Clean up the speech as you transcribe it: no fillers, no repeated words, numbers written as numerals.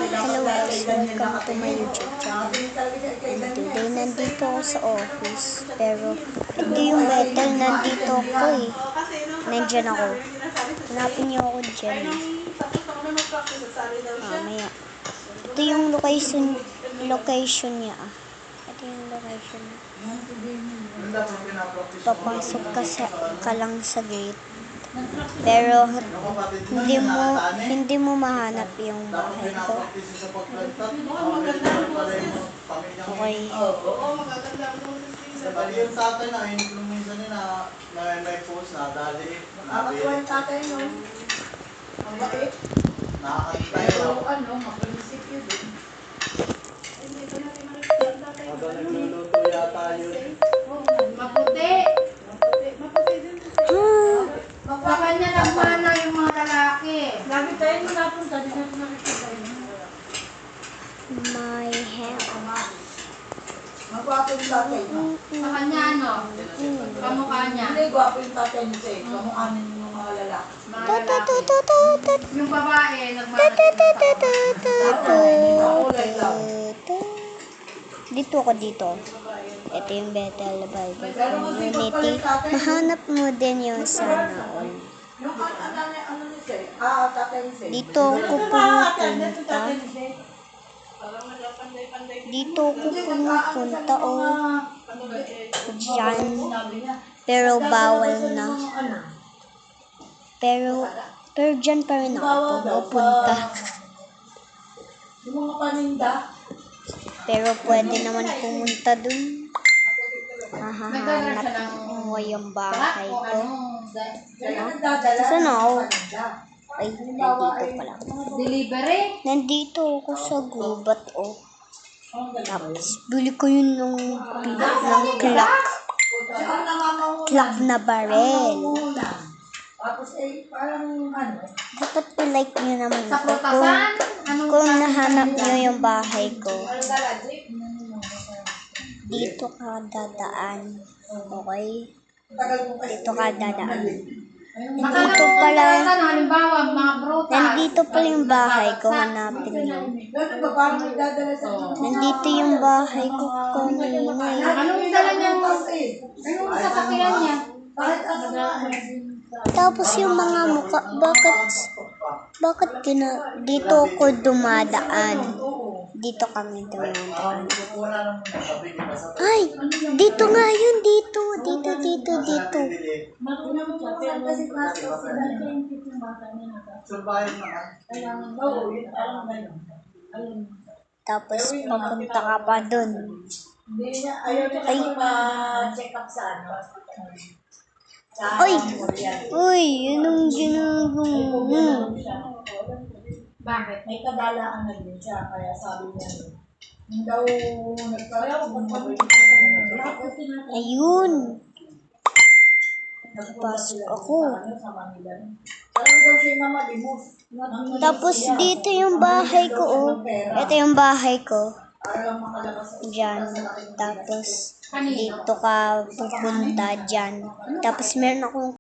Hello guys, welcome to my YouTube channel. And today nandito ako sa office, pero ito yung Bethel, nandito ako eh. Nandyan ako. Hanapin niyo ako dyan eh. Mamaya. Ito yung location niya ah. Ito yung location niya. Papasok ka lang sa gate. Pero hindi mo mahanap yung bahay ko. Okay. Yung tatay na, yung minsan nila, may post na, dali. Nakakatuwa yung tatay no? Ang bakit? Nakakantay Pero lang. maprinsip yun din. Habang nagluluto yata yun. Maputi. Maputi din. Sa kanya lang mana yung mga lalaki. Lagi tayo nung napunta, di natin nakikita yun. My hair. Magwapo yung tatay mo. Sa kanya ano? Kamukha niya. Hindi, gwapo yung tatay niya sa'yo. Kamukha niya yung mga lalaki. Mga lalaki. Yung babae, Dito ako dito. Ito yung Bethel Bible Community. Mahanap mo din yung sana all. yung ano niya sa'yo? Tatay niya sa'yo. Dito ako pumunta. Dito ako pumunta dyan. Pero bawal na. Pero dyan pa rin ako pupunta. Yung mga paninda. Pero pwede naman pumunta dun. Hahanap mo yung bahay ko. Saan ako? Ay, nandito pala. Delivery? Nandito ako sa gubat, oh. Tapos, bili ko yun ng clock na barel. Tapos parang ano? Dapat like nyo naman Sa ako prutasan? kung nahanap nyo yung bahay ko. Dito ka dadaan. Okay? Dito ka dadaan. Nandito pala. Nandito pala yung bahay ko. Hanapin nyo. Nandito yung bahay ko kanina eh. Anong dala niya? Anong sasakyan niya? Tapos yung mga mukha, bakit dito ako dumadaan? Dito kami dumadaan. Ay, dito nga yun, dito. Tapos papunta ka pa dun. Ay, pa-check up sa ano? Uy, yun ang ginagawa mo. Bakit? May kadalaan na din siya, kaya sabi niya, yung daw Ayun. Nagpasok ako. Tapos dito yung bahay ko, oh. Ito yung bahay ko. Diyan. Tapos dito ka pupunta dyan. Tapos meron akong